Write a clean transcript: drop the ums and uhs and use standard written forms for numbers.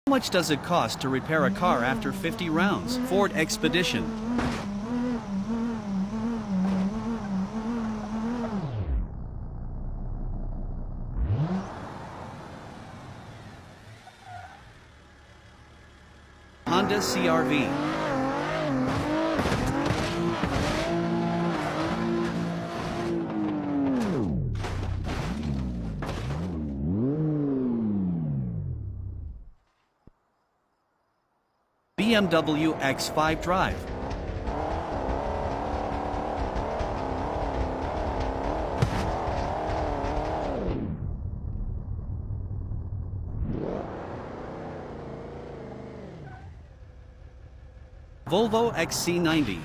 How much does it cost to repair a car after 50 rounds? Ford Expedition. Honda CR-V. BMW X5 Drive. Volvo XC90.